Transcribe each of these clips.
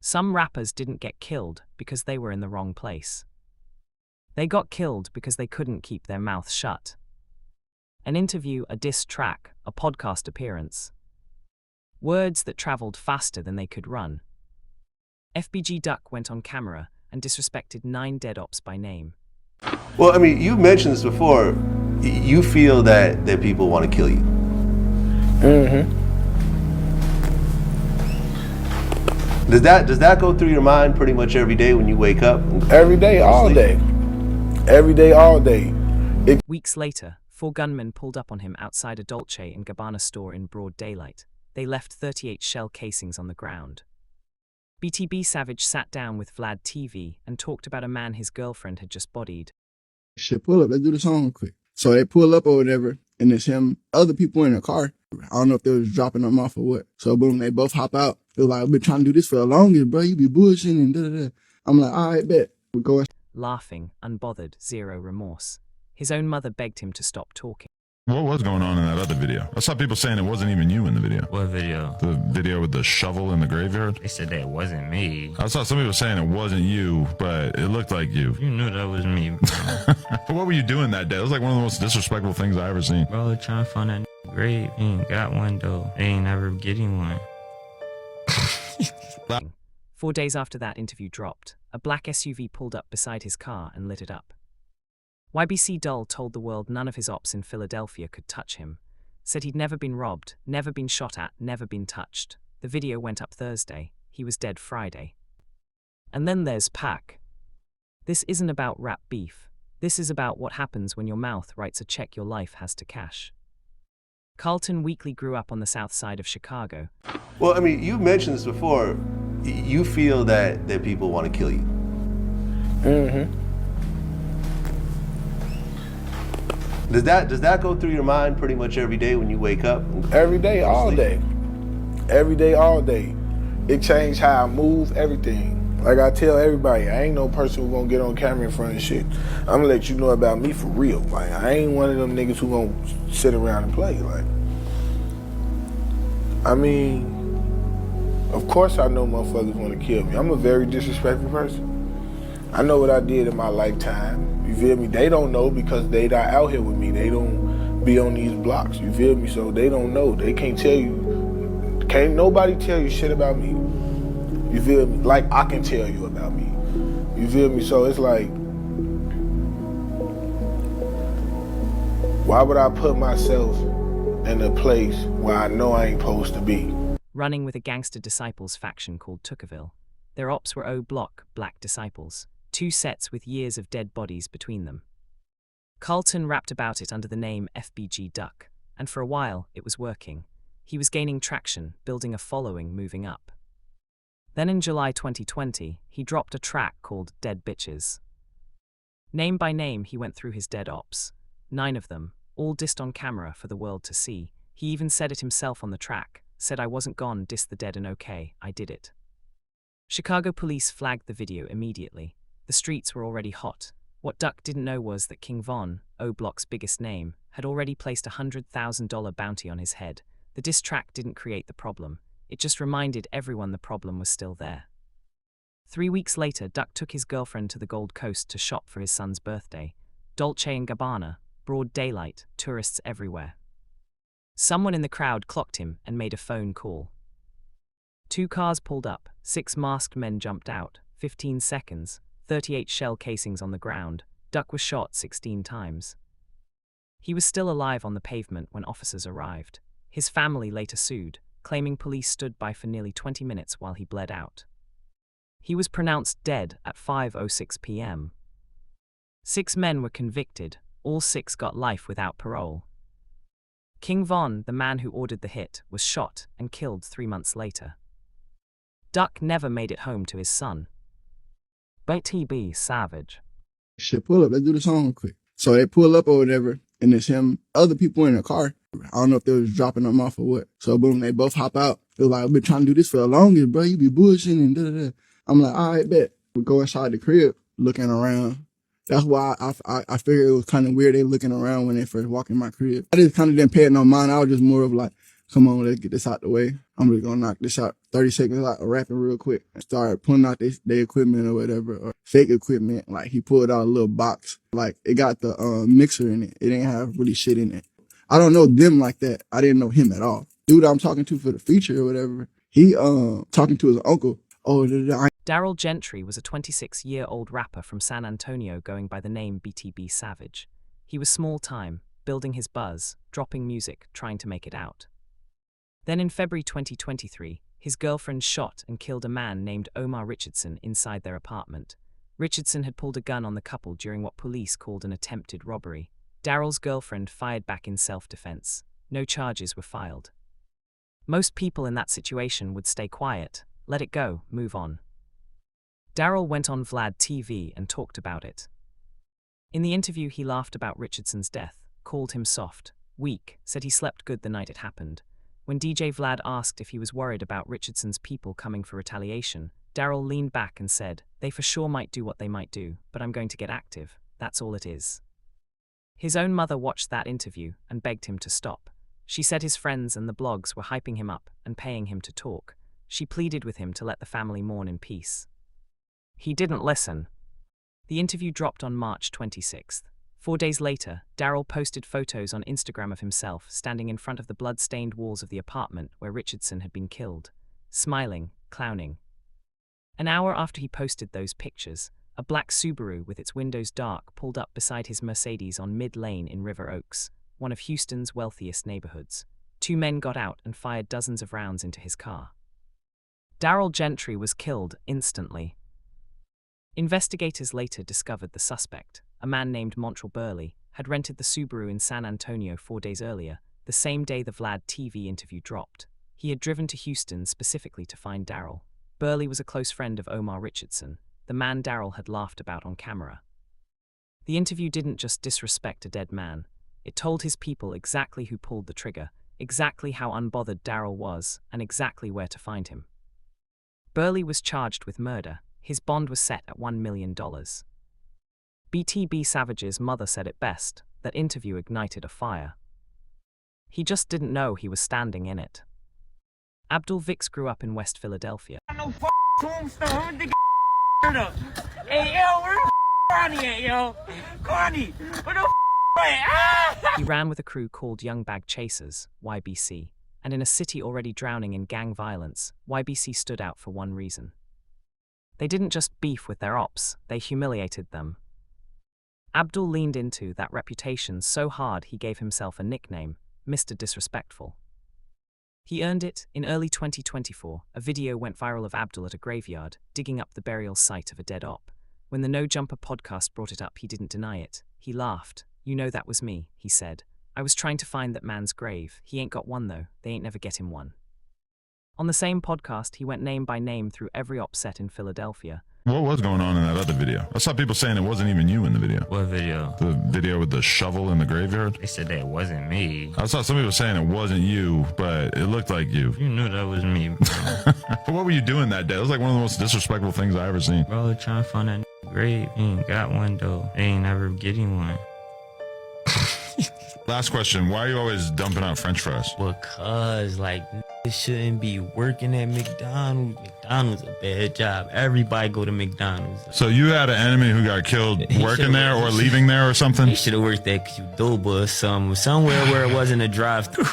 Some rappers didn't get killed because they were in the wrong place. They got killed because they couldn't keep their mouths shut. An interview, a diss track, a podcast appearance. Words that traveled faster than they could run. FBG Duck went on camera and disrespected 9 dead ops by name. Well, I mean, you mentioned this before. You feel that people want to kill you. Does that go through your mind pretty much every day when you wake up? Every day, all day. Every day, all day. Weeks later, 4 gunmen pulled up on him outside a Dolce & Gabbana store in broad daylight. They left 38 shell casings on the ground. BTB Savage sat down with Vlad TV and talked about a man his girlfriend had just bodied. Shit, pull up, let's do the song quick. So they pull up or whatever, and it's him, other people in the car. I don't know if they was dropping them off or what. So boom, they both hop out. They're like, I've been trying to do this for the longest, bro. You be bullshitting and da-da-da. I'm like, all right, bet. We go. Laughing, unbothered, zero remorse. His own mother begged him to stop talking. What was going on in that other video? I saw people saying it wasn't even you in the video. What video? The video with the shovel in the graveyard? They said that wasn't me. I saw some people saying it wasn't you, but it looked like you. You knew that was me, bro. But what were you doing that day? It was like one of the most disrespectful things I ever seen. Bro, trying to find that grave. He ain't got one, though. They ain't never getting one. 4 days after that interview dropped, a black SUV pulled up beside his car and lit it up. YBC Dul told the world none of his ops in Philadelphia could touch him, said he'd never been robbed, never been shot at, never been touched. The video went up Thursday. He was dead Friday. And then there's Pac. This isn't about rap beef. This is about what happens when your mouth writes a check your life has to cash. Carlton Weekly grew up on the south side of Chicago. Well, I mean, you mentioned this before. You feel that people want to kill you. Does that go through your mind pretty much every day when you wake up? Every day, all day. Every day, all day. It changed how I move, everything. Like I tell everybody, I ain't no person who gonna get on camera in front of shit. I'm gonna let you know about me for real. Like, I ain't one of them niggas who gonna sit around and play. Like, I mean, of course I know motherfuckers wanna kill me. I'm a very disrespectful person. I know what I did in my lifetime. You feel me? They don't know because they not out here with me. They don't be on these blocks. You feel me? So they don't know. They can't tell you. Can't nobody tell you shit about me. You feel me? Like I can tell you about me. You feel me? So it's like, why would I put myself in a place where I know I ain't supposed to be? Running with a gangster disciples faction called Tuckerville. Their ops were O-Block, Black Disciples. 2 sets with years of dead bodies between them. Carlton rapped about it under the name FBG Duck, and for a while it was working. He was gaining traction, building a following, moving up. Then in July 2020, he dropped a track called Dead Bitches. Name by name he went through his dead ops. 9 of them, all dissed on camera for the world to see. He even said it himself on the track, said I wasn't gone, dissed the dead and okay, I did it. Chicago police flagged the video immediately. The streets were already hot. What Duck didn't know was that King Von, O-Block's biggest name, had already placed a $100,000 bounty on his head. The diss track didn't create the problem. It just reminded everyone the problem was still there. 3 weeks later, Duck took his girlfriend to the Gold Coast to shop for his son's birthday. Dolce & Gabbana, broad daylight, tourists everywhere. Someone in the crowd clocked him and made a phone call. 2 cars pulled up, 6 masked men jumped out, 15 seconds. 38 shell casings on the ground. Duck was shot 16 times. He was still alive on the pavement when officers arrived. His family later sued, claiming police stood by for nearly 20 minutes while he bled out. He was pronounced dead at 5:06 p.m. 6 men were convicted. All 6 got life without parole. King Von, the man who ordered the hit, was shot and killed 3 months later. Duck never made it home to his son. BTB Savage. Shit, pull up, let's do the song quick. So they pull up or whatever, and it's him, other people in the car. I don't know if they was dropping them off or what. So boom, they both hop out. They're like, I've been trying to do this for the longest, bro. You be bullshitting and da-da-da. I'm like, all right, bet. We go inside the crib, looking around. That's why I figured it was kind of weird they looking around when they first walk in my crib. I just kind of didn't pay it no mind. I was just more of like, come on, let's get this out the way. I'm really gonna knock this out. 30 seconds out of rapping real quick. Start pulling out their equipment or whatever, or fake equipment. Like he pulled out a little box. Like it got the mixer in it. It didn't have really shit in it. I don't know them like that. I didn't know him at all. Dude I'm talking to for the feature or whatever, he talking to his uncle. Daryl Gentry was a 26-year-old rapper from San Antonio going by the name BTB Savage. He was small-time, building his buzz, dropping music, trying to make it out. Then in February 2023, his girlfriend shot and killed a man named Omar Richardson inside their apartment. Richardson had pulled a gun on the couple during what police called an attempted robbery. Daryl's girlfriend fired back in self-defense. No charges were filed. Most people in that situation would stay quiet, let it go, move on. Daryl went on Vlad TV and talked about it. In the interview, he laughed about Richardson's death, called him soft, weak, said he slept good the night it happened. When DJ Vlad asked if he was worried about Richardson's people coming for retaliation, Daryl leaned back and said, "They for sure might do what they might do, but I'm going to get active, that's all it is." His own mother watched that interview and begged him to stop. She said his friends and the blogs were hyping him up and paying him to talk. She pleaded with him to let the family mourn in peace. He didn't listen. The interview dropped on March 26th. 4 days later, Daryl posted photos on Instagram of himself standing in front of the blood-stained walls of the apartment where Richardson had been killed, smiling, clowning. An hour after he posted those pictures, a black Subaru with its windows dark pulled up beside his Mercedes on Mid-Lane in River Oaks, one of Houston's wealthiest neighborhoods. 2 men got out and fired dozens of rounds into his car. Daryl Gentry was killed instantly. Investigators later discovered the suspect, a man named Montreal Burley, had rented the Subaru in San Antonio 4 days earlier, the same day the Vlad TV interview dropped. He had driven to Houston specifically to find Daryl. Burley was a close friend of Omar Richardson, the man Daryl had laughed about on camera. The interview didn't just disrespect a dead man, it told his people exactly who pulled the trigger, exactly how unbothered Daryl was, and exactly where to find him. Burley was charged with murder. His bond was set at $1 million. BTB Savage's mother said it best, that interview ignited a fire. He just didn't know he was standing in it. Abdul Vix grew up in West Philadelphia. No tombstone, nigga up. Hey, yo, where the Connie at, yo? Connie, where the at? He ran with a crew called Young Bag Chasers, YBC, and in a city already drowning in gang violence, YBC stood out for one reason. They didn't just beef with their ops, they humiliated them. Abdul leaned into that reputation so hard he gave himself a nickname, Mr. Disrespectful. He earned it. In early 2024, a video went viral of Abdul at a graveyard, digging up the burial site of a dead op. When the No Jumper podcast brought it up, he didn't deny it. He laughed. "You know that was me," he said. "I was trying to find that man's grave. He ain't got one though. They ain't never get him one." On the same podcast, he went name by name through every op set in Philadelphia. What was going on in that other video? I saw people saying it wasn't even you in the video. What video? The video with the shovel in the graveyard? They said that wasn't me. I saw some people saying it wasn't you, but it looked like you. You knew that was me, bro. But what were you doing that day? It was like one of the most disrespectful things I ever seen. Bro, trying to find that grave. He ain't got one, though. They ain't never getting one. Last question. Why are you always dumping out french fries? Because, like, shouldn't be working at McDonald's. McDonald's a bad job. Everybody go to McDonald's. So you had an enemy who got killed working there or leaving there or something? They should have worked at Qdoba or somewhere where it wasn't a drive-thru.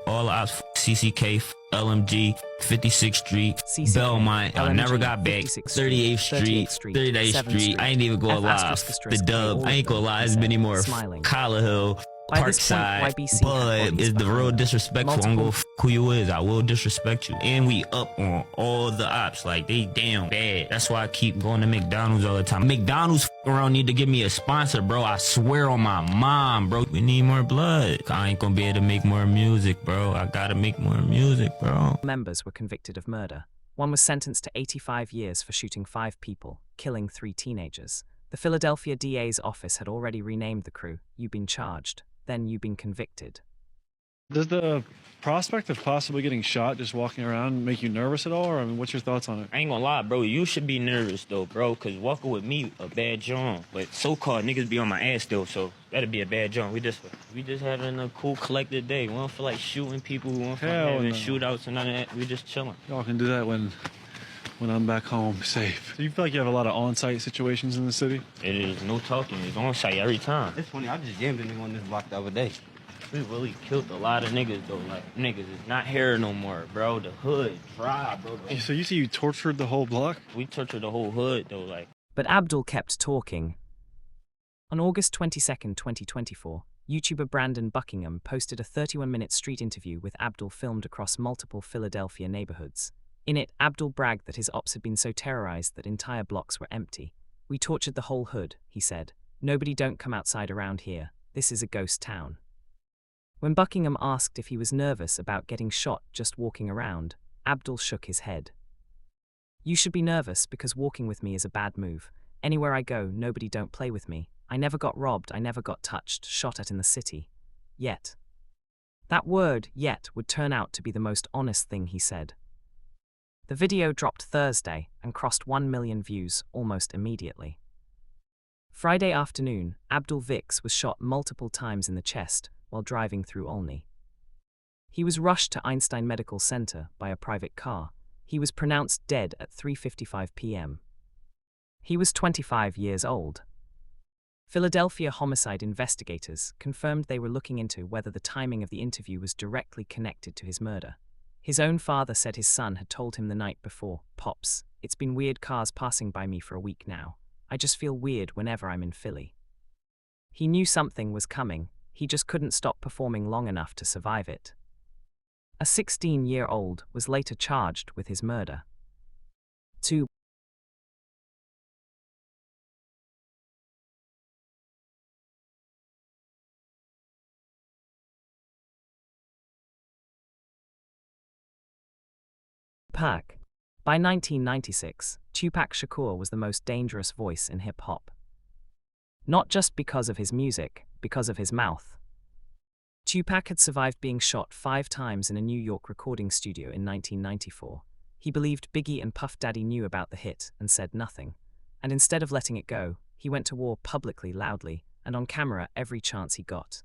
All ops, CCK, LMG, 56th Street, CCK, Belmont. I LMG, never got back. 56th 38th Street, 38th 7th Street. I ain't even gonna lie. The dub. I ain't gonna lie. It's been more. Smiling. Collar Hill. By this point, Parkside, YBC but is the real disrespectful. I'm gonna who you is. I will disrespect you. And we up on all the ops. Like, they damn bad. That's why I keep going to McDonald's all the time. McDonald's around need to give me a sponsor, bro. I swear on my mom, bro. We need more blood. I ain't gonna be able to make more music, bro. I gotta make more music, bro. Members were convicted of murder. One was sentenced to 85 years for shooting 5 people, killing 3 teenagers. The Philadelphia DA's office had already renamed the crew. "You've been charged. Then you've been convicted." Does the prospect of possibly getting shot just walking around make you nervous at all? Or, I mean, what's your thoughts on it? I ain't gonna lie, bro. You should be nervous, though, bro, because walking with me, a bad joint. But so-called niggas be on my ass, though, so that'd be a bad joint. We just having a cool, collected day. We don't feel like shooting people. We don't feel like having shootouts and none of that. We just chilling. Y'all can do that when I'm back home safe. Do you feel like you have a lot of on-site situations in the city? It is no talking. It's on-site every time. It's funny. I just jammed a nigga on this block the other day. We really killed a lot of niggas, though. Like, niggas is not here no more, bro. The hood dry, bro. So you say you tortured the whole block? We tortured the whole hood, though, like. But Abdul kept talking. On August 22nd, 2024, YouTuber Brandon Buckingham posted a 31-minute street interview with Abdul filmed across multiple Philadelphia neighborhoods. In it, Abdul bragged that his ops had been so terrorized that entire blocks were empty. "We tortured the whole hood," he said. "Nobody don't come outside around here. This is a ghost town." When Buckingham asked if he was nervous about getting shot just walking around, Abdul shook his head. "You should be nervous because walking with me is a bad move. Anywhere I go, nobody don't play with me. I never got robbed, I never got touched, shot at in the city. Yet." That word, yet, would turn out to be the most honest thing he said. The video dropped Thursday and crossed 1 million views almost immediately. Friday afternoon, Abdul Vix was shot multiple times in the chest while driving through Olney. He was rushed to Einstein Medical Center by a private car. He was pronounced dead at 3:55 p.m. He was 25 years old. Philadelphia homicide investigators confirmed they were looking into whether the timing of the interview was directly connected to his murder. His own father said his son had told him the night before, "Pops, it's been weird cars passing by me for a week now. I just feel weird whenever I'm in Philly." He knew something was coming. He just couldn't stop performing long enough to survive it. A 16-year-old was later charged with his murder. 2. Tupac. By 1996, Tupac Shakur was the most dangerous voice in hip-hop. Not just because of his music, because of his mouth. Tupac had survived being shot 5 times in a New York recording studio in 1994. He believed Biggie and Puff Daddy knew about the hit and said nothing. And instead of letting it go, he went to war publicly, loudly, and on camera every chance he got.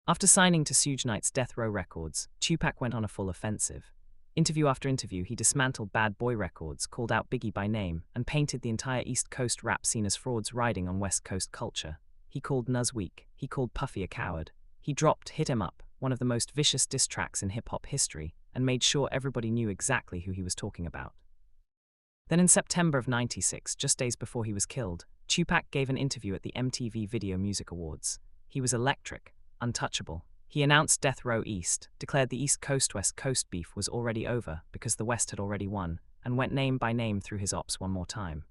After signing to Suge Knight's Death Row Records, Tupac went on a full offensive. Interview after interview, he dismantled Bad Boy Records, called out Biggie by name, and painted the entire East Coast rap scene as frauds riding on West Coast culture. He called Nas weak. He called Puffy a coward. He dropped Hit 'Em Up, one of the most vicious diss tracks in hip-hop history, and made sure everybody knew exactly who he was talking about. Then in September of '96, just days before he was killed, Tupac gave an interview at the MTV Video Music Awards. He was electric, untouchable. He announced Death Row East, declared the East Coast-West Coast beef was already over because the West had already won, and went name by name through his ops one more time.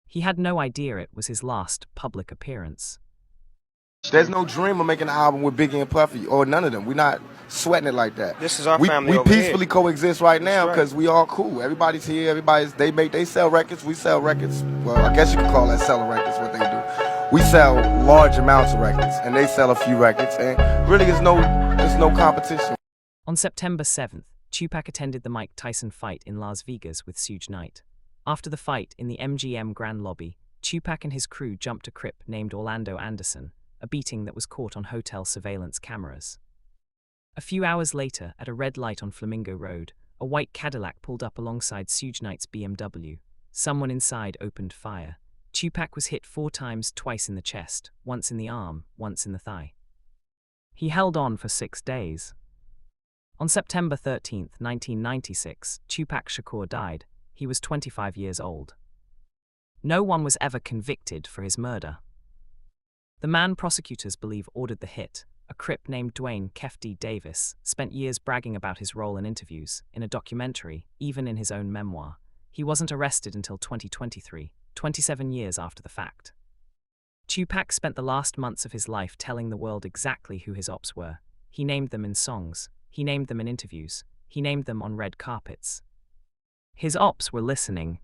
He had no idea it was his last public appearance. There's no dream of making an album with Biggie and Puffy, or none of them. We're not sweating it like that. This is our family We over peacefully here. coexist right now because we all cool. Everybody's here. They sell records. We sell records. Well, I guess you could call that selling records what they do. We sell large amounts of records, and they sell a few records, and really there's no competition. On September 7th, Tupac attended the Mike Tyson fight in Las Vegas with Suge Knight. After the fight in the MGM Grand lobby, Tupac and his crew jumped a Crip named Orlando Anderson, a beating that was caught on hotel surveillance cameras. A few hours later, at a red light on Flamingo Road, a white Cadillac pulled up alongside Suge Knight's BMW. Someone inside opened fire. Tupac was hit 4 times, twice in the chest, once in the arm, once in the thigh. He held on for 6 days. On September 13, 1996, Tupac Shakur died. He was 25 years old. No one was ever convicted for his murder. The man prosecutors believe ordered the hit, a Crip named Dwayne Kefty Davis, spent years bragging about his role in interviews, in a documentary, even in his own memoir. He wasn't arrested until 2023, 27 years after the fact. Tupac spent the last months of his life telling the world exactly who his ops were. He named them in songs. He named them in interviews. He named them on red carpets. His ops were listening,